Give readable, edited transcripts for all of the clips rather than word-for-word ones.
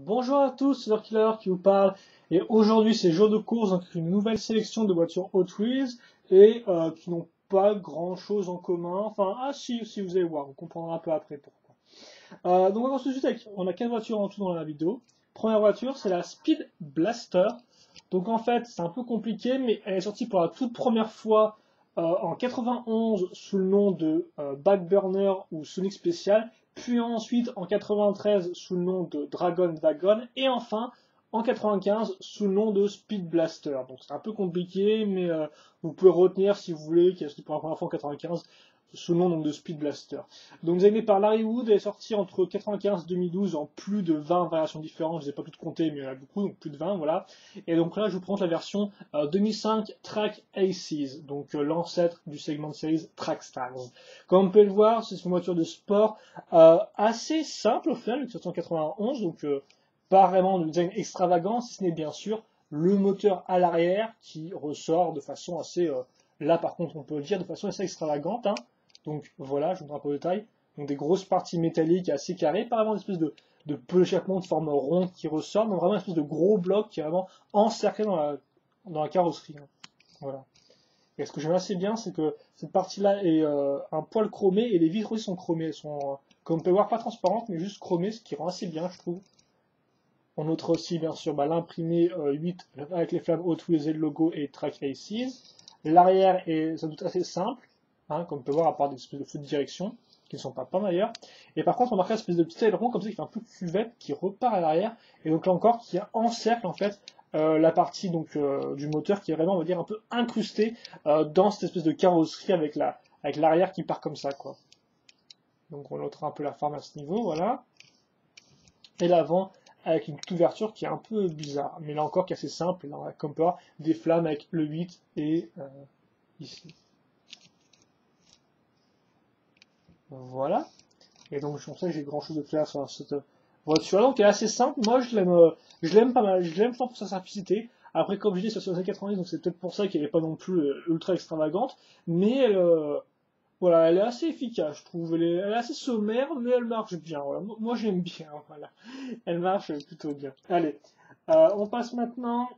Bonjour à tous, c'est Killer qui vous parle. Et aujourd'hui, c'est jour de course, donc une nouvelle sélection de voitures Hot Wheels et qui n'ont pas grand chose en commun. Enfin, si vous allez voir, vous comprendrez un peu après pourquoi. Donc, on va commencer tout de suite avec, on a 4 voitures en tout dans la vidéo. Première voiture, c'est la Speed Blaster. Donc, en fait, c'est un peu compliqué, mais elle est sortie pour la toute première fois en 91 sous le nom de Backburner ou Sonic Special, puis ensuite en 93 sous le nom de Dragon Wagon, et enfin en 95 sous le nom de Speed Blaster. Donc c'est un peu compliqué, mais vous pouvez retenir si vous voulez qu'elle est sortie pour la première fois en 95 sous le nom donc, de Speed Blaster. Donc désignée par Larry Wood, elle est sortie entre 95 et 2012 en plus de 20 variations différentes, je ne les ai pas toutes comptées, mais il y en a beaucoup, donc plus de 20, voilà. Et donc là, je vous présente la version 2005 Track Aces, donc l'ancêtre du segment series Track Stars. Comme on peut le voir, c'est une voiture de sport assez simple au final, 1791, donc pas vraiment de design extravagant, si ce n'est bien sûr le moteur à l'arrière qui ressort de façon assez, là par contre on peut le dire, de façon assez extravagante. Hein. Donc voilà, je vous montre un peu le détail. Donc des grosses parties métalliques assez carrées, pas vraiment une espèce de peu d'échappement de forme ronde qui ressort, mais vraiment une espèce de gros bloc qui est vraiment encerclé dans la carrosserie. Hein. Voilà. Et ce que j'aime assez bien, c'est que cette partie-là est un poil chromé et les vitres aussi sont chromées. Elles sont, comme on peut le voir, pas transparentes, mais juste chromées, ce qui rend assez bien, je trouve. On notera aussi, bien sûr, l'imprimé 8 avec les flammes Hot Wheels et le logo et Track Aces. L'arrière est sans doute assez simple, hein, comme on peut voir, à part des espèces de feux de direction, qui ne sont pas peints d'ailleurs. Et par contre, on marque une espèce de petit aileron comme ça qui fait un peu de cuvette, qui repart à l'arrière, et donc là encore, qui encercle en fait la partie donc du moteur qui est vraiment, on va dire, un peu incrustée dans cette espèce de carrosserie avec l'arrière qui part comme ça, quoi. Donc on notera un peu la forme à ce niveau, voilà. Et l'avant avec une petite ouverture qui est un peu bizarre, mais là encore qui est assez simple, là, comme pas des flammes avec le 8 et ici. Voilà. Et donc je pense que j'ai grand chose de faire sur cette voiture là, donc elle est assez simple, moi je l'aime pas mal, je l'aime fort pour sa simplicité. Après comme je dis, c'est sur les années 90, donc c'est peut-être pour ça qu'elle n'est pas non plus ultra extravagante, mais voilà, elle est assez efficace, je trouve. Elle est assez sommaire, mais elle marche bien. Voilà. Moi, j'aime bien. Voilà. Elle marche plutôt bien. Allez, on passe maintenant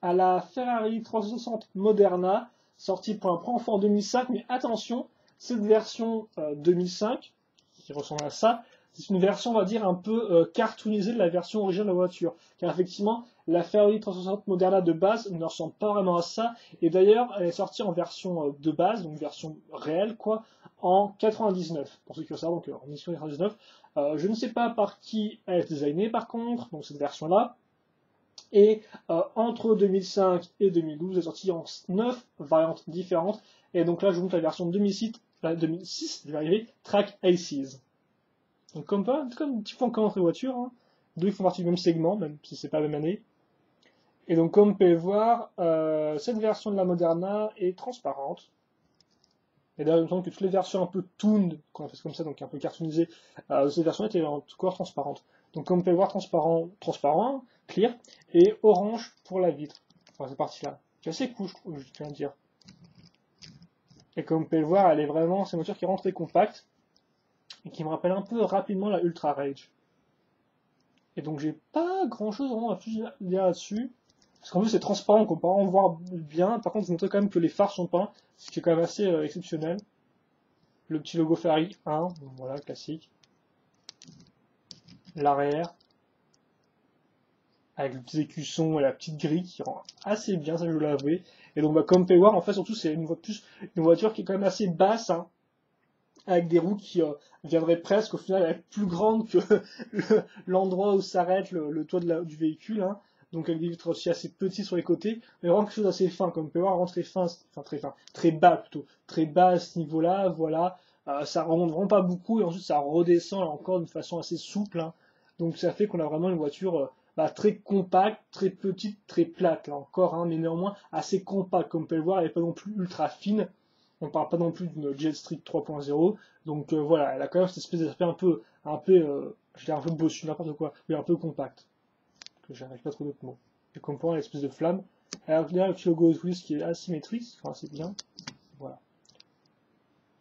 à la Ferrari 360 Moderna, sortie pour la première fois en 2005. Mais attention, cette version 2005, qui ressemble à ça, c'est une version, on va dire, un peu cartoonisée de la version originale de la voiture. Car effectivement, la Ferrari 360 Moderna de base ne ressemble pas vraiment à ça. Et d'ailleurs, elle est sortie en version de base, donc version réelle, quoi, en 99. Pour ceux qui veulent savoir, donc en édition 99. Je ne sais pas par qui elle est designée, par contre, donc cette version-là. Et entre 2005 et 2012, elle est sortie en 9 variantes différentes. Et donc là, je vous montre la version 2006, je vais arriver, Track Aces. Donc comme un petit peu en commun entre les voitures, hein. Deux qui font partie du même segment, même si c'est pas la même année. Et donc comme vous pouvez le voir, cette version de la Moderna est transparente. Et d'ailleurs, il me semble que toutes les versions un peu toon, qu'on appelle comme ça, donc un peu cartoonisées, cette version étaient en tout cas transparente. Donc comme vous pouvez le voir, transparent, clear, et orange pour la vitre. Enfin, cette partie-là. C'est assez cool, je trouve, je tiens à dire. Et comme vous pouvez le voir, elle est vraiment, c'est une voiture qui est très compacte, et qui me rappelle un peu rapidement la Ultra Rage. Et donc j'ai pas grand chose vraiment à dire là-dessus. Parce qu'en plus c'est transparent, qu'on peut en voir bien. Par contre, vous montrez quand même que les phares sont peints, ce qui est quand même assez exceptionnel. Le petit logo Ferrari 1, voilà, classique. L'arrière, avec le petit écusson et la petite grille qui rend assez bien, ça je dois l'avouer. Et donc comme vous pouvez voir, en fait surtout c'est une voiture qui est quand même assez basse, hein, avec des roues qui viendraient presque au final être plus grandes que l'endroit où s'arrête le toit du véhicule, hein. Donc avec des vitres aussi assez petites sur les côtés, mais vraiment quelque chose d'assez fin, comme vous pouvez voir, vraiment très fin, enfin très fin, très bas plutôt, très bas à ce niveau-là, voilà. Ça remonte vraiment pas beaucoup et ensuite ça redescend encore d'une façon assez souple, hein. Donc ça fait qu'on a vraiment une voiture très compacte, très petite, très plate là encore, hein, mais néanmoins assez compacte, comme vous pouvez le voir, elle n'est pas non plus ultra fine. On ne parle pas non plus d'une Jet Street 3.0, donc voilà, elle a quand même cette espèce d'aspect je dirais un peu bossu, n'importe quoi, mais un peu compact, que j'arrive pas à trouver d'autres mots. Et comme pour l'espèce de flamme, alors là, le petit logo Hot Wheels qui est asymétrique, enfin c'est bien, voilà.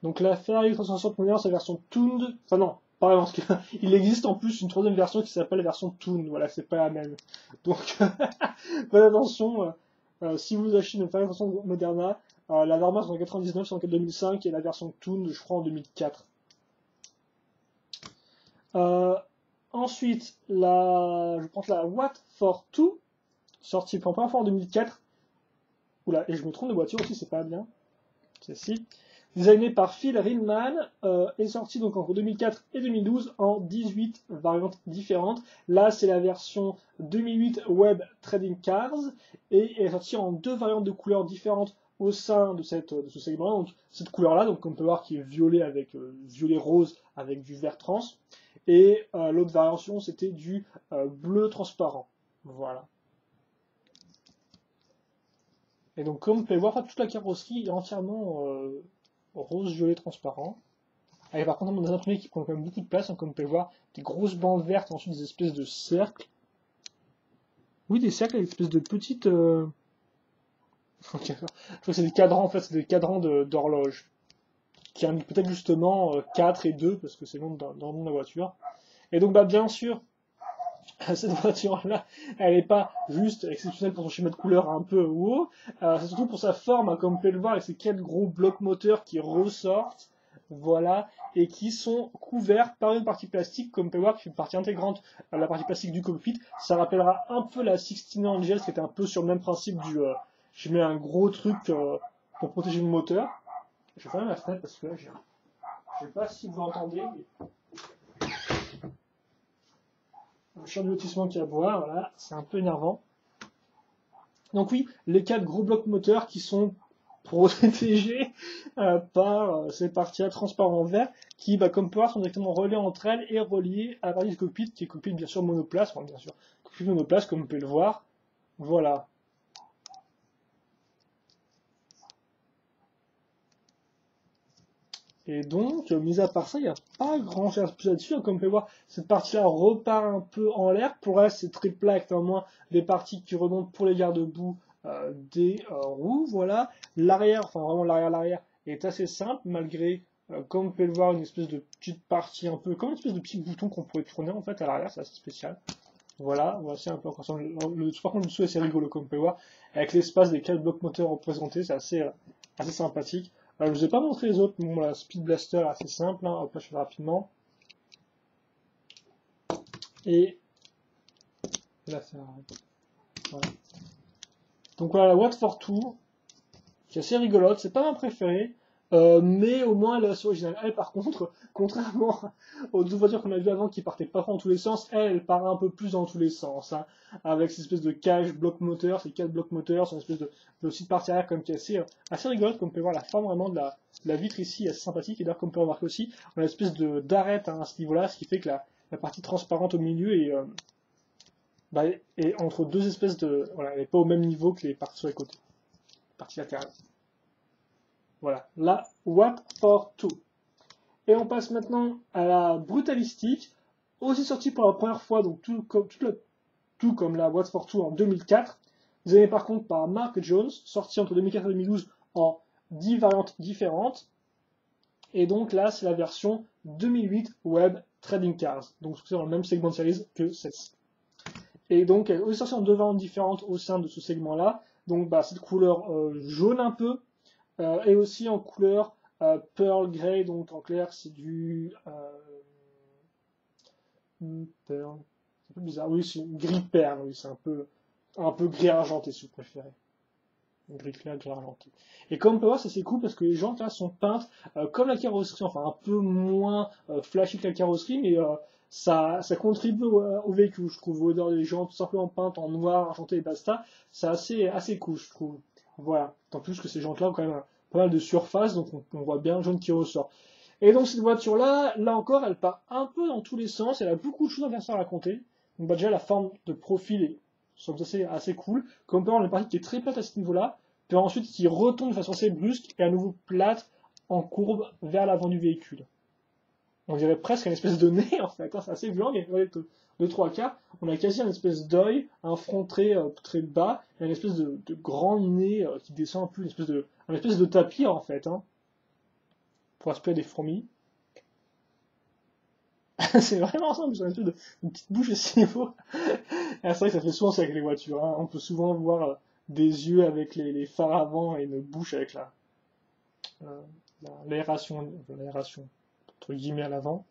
Donc la Ferrari 360 Moderna, c'est la version tuned, enfin non, Par exemple, parce qu'il existe en plus une troisième version qui s'appelle la version Toon, voilà, c'est pas la même. Donc, faites attention, si vous achetez une version Moderna, la normale c'est en 99, c'est en 2005, et la version Toon, je crois, en 2004. Ensuite, je pense la What for Two, sortie pour la première fois en 2004. Oula, et je me trompe de voiture aussi, c'est pas bien. Celle-ci. Designé par Phil Rinman, est sorti donc entre 2004 et 2012 en 18 variantes différentes. Là, c'est la version 2008 Web Trading Cars et est sortie en deux variantes de couleurs différentes au sein de ce segment. Donc, cette couleur-là, donc on peut voir qui est violet avec violet rose avec du vert trans. Et l'autre variation, c'était du bleu transparent. Voilà. Et donc, comme vous pouvez voir, toute la carrosserie est entièrement rose violet transparent. Avec par contre des imprimés qui prennent quand même beaucoup de place, hein, comme vous pouvez voir, des grosses bandes vertes, ensuite des espèces de cercles. Oui, des cercles avec des espèces de petites. Je crois que c'est des cadrans, en fait, c'est des cadrans d'horloge. Qui indiquent peut-être justement 4 et 2, parce que c'est le nom dans le nom de la voiture. Et donc, bah, bien sûr, cette voiture-là, elle n'est pas juste exceptionnelle pour son schéma de couleur un peu haut, c'est surtout pour sa forme, hein, comme vous pouvez le voir, avec ces 4 gros blocs moteurs qui ressortent, voilà, et qui sont couverts par une partie plastique, comme vous pouvez voir, qui est une partie intégrante à la partie plastique du cockpit. Ça rappellera un peu la 16 Angels, qui était un peu sur le même principe du, je mets un gros truc pour protéger le moteur. Je vais fermer ma fenêtre parce que là, je sais pas si vous l'entendez, mais le chien de lotissement qui aboie, voilà, c'est un peu énervant. Donc oui, les 4 gros blocs moteurs qui sont protégés par ces parties transparents verts qui, bah, comme vous pouvez voir, sont directement reliées entre elles et reliées à la partie du cockpit, qui est cockpit bien sûr monoplace, enfin bien sûr, cockpit monoplace comme vous pouvez le voir. Voilà. Et donc, mis à part ça, il n'y a pas grand chose plus là-dessus. Comme vous pouvez voir, cette partie-là repart un peu en l'air. Pour elle, c'est très plat, avec moins des parties qui remontent pour les garde-boue des roues. Voilà. L'arrière, enfin vraiment l'arrière est assez simple, malgré, comme vous pouvez le voir, une espèce de petite partie un peu, comme une espèce de petit bouton qu'on pourrait tourner en fait à l'arrière, c'est assez spécial. Voilà, voici un peu encore ça. Par contre, le dessous est assez rigolo, comme vous pouvez voir, avec l'espace des 4 blocs moteurs représentés, c'est assez sympathique. Je ne vous ai pas montré les autres, bon, la Speed Blaster est assez simple, hein. Hop là, je fais rapidement. Et là, c'est voilà. Donc voilà, la What for Two, qui est assez rigolote, c'est pas ma préférée, mais au moins elle est assez originale. Elle, par contre, contrairement aux deux voitures qu'on a vues avant qui partaient pas dans tous les sens, elle part un peu plus dans tous les sens, hein, avec cette espèce de cage bloc moteur, ces 4 blocs moteurs, c'est une espèce de petite partie arrière comme qui est assez rigolote, comme vous pouvez voir la forme vraiment de la vitre ici est assez sympathique, et d'ailleurs comme on peut remarquer aussi, on a une espèce d'arête hein, à ce niveau-là, ce qui fait que la partie transparente au milieu est entre deux espèces de... Voilà, elle n'est pas au même niveau que les parties sur les côtés, partie latérale. Voilà, la What for Two. Et on passe maintenant à la brutalistique, aussi sortie pour la première fois, donc tout comme la What for Two en 2004, designée par contre par Mark Jones, sortie entre 2004 et 2012 en 10 variantes différentes. Et donc là, c'est la version 2008 Web Trading Cars, donc c'est dans le même segment de série que celle-ci. Et donc, elle est aussi sortie en deux variantes différentes au sein de ce segment-là. Donc, bah, cette couleur jaune un peu, et aussi en couleur Pearl Grey, donc en clair c'est du Pearl, c'est un peu bizarre, oui c'est gris perle, oui c'est un peu gris argenté si vous préférez, gris clair, gris argenté. Et comme on peut voir c'est cool parce que les jantes là sont peintes comme la carrosserie, enfin un peu moins flashy que la carrosserie, mais ça contribue au véhicule, je trouve, l'odeur des jantes tout simplement peintes en noir, argenté et basta, c'est assez cool je trouve. Voilà, tant plus que ces jantes là ont quand même pas mal de surface, donc on voit bien le jaune qui ressort. Et donc cette voiture-là, là encore, elle part un peu dans tous les sens, elle a beaucoup de choses à raconter. Donc bah, déjà la forme de profil est assez cool. Comme on peut voir, on a une partie qui est très plate à ce niveau-là, puis ensuite qui retombe de façon assez brusque et à nouveau plate en courbe vers l'avant du véhicule. On dirait presque une espèce de nez en fait, hein, c'est assez violent, mais de 3 quarts, on a quasi une espèce d'œil, un front très bas, et une espèce de grand nez qui descend un peu, une espèce de tapir en fait, hein, pour aspirer des fourmis. C'est vraiment simple, ils ont une petite bouche à 6 niveaux. Ah, c'est vrai que ça fait souvent ça avec les voitures, hein. On peut souvent voir des yeux avec les phares avant et une bouche avec euh, l'aération, entre guillemets, à l'avant.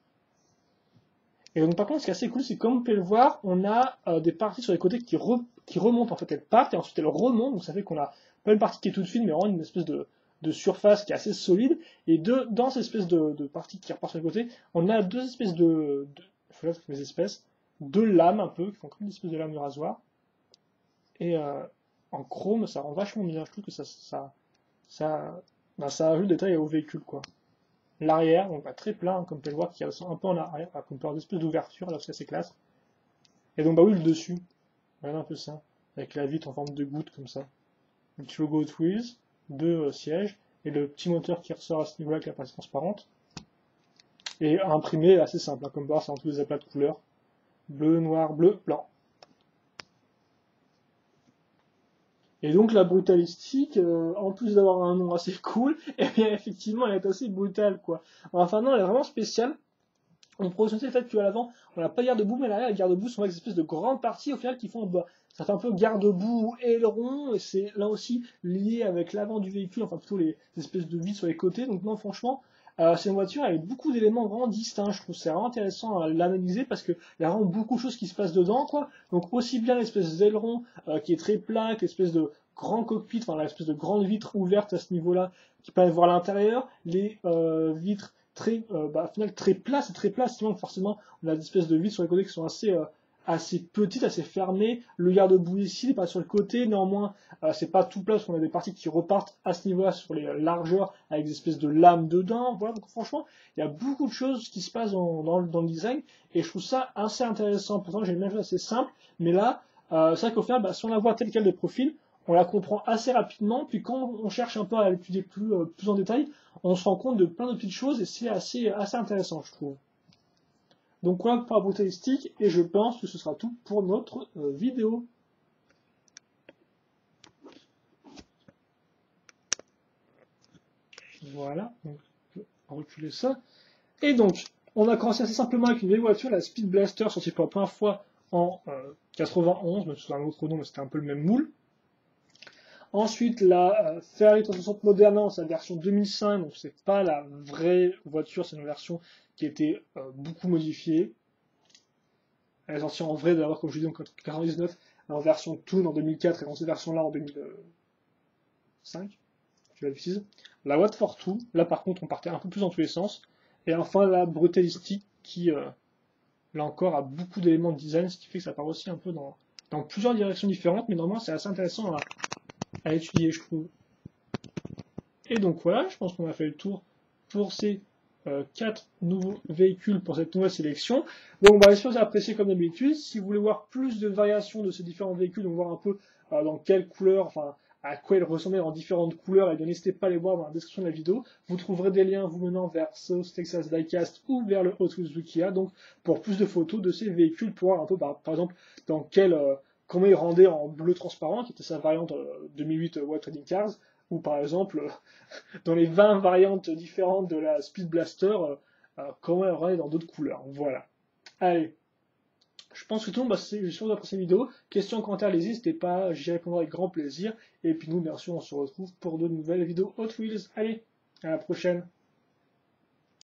Et donc, par contre, ce qui est assez cool, c'est que comme vous pouvez le voir, on a des parties sur les côtés qui remontent, en fait, elles partent et ensuite elles remontent, donc ça fait qu'on a pas une partie qui est toute fine, mais vraiment une espèce de surface qui est assez solide. Et dans cette espèce de partie qui repart sur les côtés, on a deux espèces faut que mes espèces, deux lames un peu, qui font comme une espèce de lame de rasoir. Et en chrome, ça rend vachement bien. Je trouve que ça ajoute des détails au véhicule, quoi. L'arrière, donc très plat, hein, comme vous pouvez le voir, qui est un peu en arrière, comme une espèce d'ouverture, là, c'est assez classe. Et donc, bah oui, le dessus, voilà un peu ça, avec la vitre en forme de goutte, comme ça. Le petit logo Hot Wheels, deux sièges, et le petit moteur qui ressort à ce niveau-là avec la partie transparente. Et imprimé, assez simple, hein, comme vous pouvez voir, c'est en tous les aplats de couleurs. Bleu, noir, bleu, blanc. Et donc la brutalistique, en plus d'avoir un nom assez cool, et bien effectivement elle est assez brutale quoi. Enfin non, elle est vraiment spéciale. On pourrait aussi le fait qu'à l'avant, on n'a pas de garde-boue, mais à l'arrière, les garde-boue sont avec des espèces de grandes parties au final qui font, bah, ça fait un peu garde-boue aileron, et c'est là aussi lié avec l'avant du véhicule, enfin plutôt les espèces de vitres sur les côtés. Donc non, franchement, c'est une voiture avec beaucoup d'éléments vraiment distincts. Je trouve c'est vraiment intéressant à l'analyser parce qu'il y a vraiment beaucoup de choses qui se passent dedans, quoi. Donc aussi bien l'espèce d'aileron qui est très plat, que l'espèce de grand cockpit, enfin l'espèce de grande vitre ouverte à ce niveau-là qui permet de voir l'intérieur, les vitres au final très plat, c'est très plat, sinon forcément on a des espèces de vitres sur les côtés qui sont assez petites, assez fermées. Le garde-boue ici, il est pas sur le côté, néanmoins c'est pas tout plat parce qu'on a des parties qui repartent à ce niveau-là sur les largeurs avec des espèces de lames dedans. Voilà, donc franchement, il y a beaucoup de choses qui se passent dans le design et je trouve ça assez intéressant. Pourtant j'ai une chose assez simple, mais là, c'est vrai qu'au final, si on la voit telle quelle de profil, on la comprend assez rapidement, puis quand on cherche un peu à l'étudier plus en détail, on se rend compte de plein de petites choses et c'est assez intéressant, je trouve. Donc voilà pour la brutalistique, et je pense que ce sera tout pour notre vidéo. Voilà, donc je vais reculer ça. Et donc, on a commencé assez simplement avec une vieille voiture, la Speed Blaster, sortie pour la première fois en 91, même sous un autre nom, mais c'était un peu le même moule. Ensuite, la Ferrari 360 Moderna en sa version 2005, donc c'est pas la vraie voiture, c'est une version qui a été beaucoup modifiée. Elle est sortie en vrai d'abord, comme je dis, en 1999, en version Toon en 2004 et dans cette version-là en 2005. Je vérifie. La What for Two, là par contre on partait un peu plus dans tous les sens. Et enfin la Brutalistic qui, là encore, a beaucoup d'éléments de design, ce qui fait que ça part aussi un peu dans plusieurs directions différentes, mais normalement c'est assez intéressant à étudier, je trouve. Et donc voilà, je pense qu'on a fait le tour pour ces 4 nouveaux véhicules pour cette nouvelle sélection. Donc bah, j'espère que vous avez apprécié comme d'habitude. Si vous voulez voir plus de variations de ces différents véhicules, donc voir un peu dans quelle couleur, enfin à quoi ils ressemblaient en différentes couleurs, et n'hésitez pas à les voir dans la description de la vidéo. Vous trouverez des liens vous menant vers South Texas Diecast ou vers le Hot Wheels Wikia, donc pour plus de photos de ces véhicules, pour voir un peu par exemple dans comment ils rendaient en bleu transparent, qui était sa variante 2008 Wild Trading Cars, ou par exemple dans les 20 variantes différentes de la Speed Blaster, comment elle rendait dans d'autres couleurs. Voilà. Allez. Je pense que tout le monde, c'est sûr d'après cette vidéo. Questions, commentaires, n'hésitez pas, j'y répondrai avec grand plaisir. Et puis nous, bien sûr, on se retrouve pour de nouvelles vidéos Hot Wheels. Allez, à la prochaine.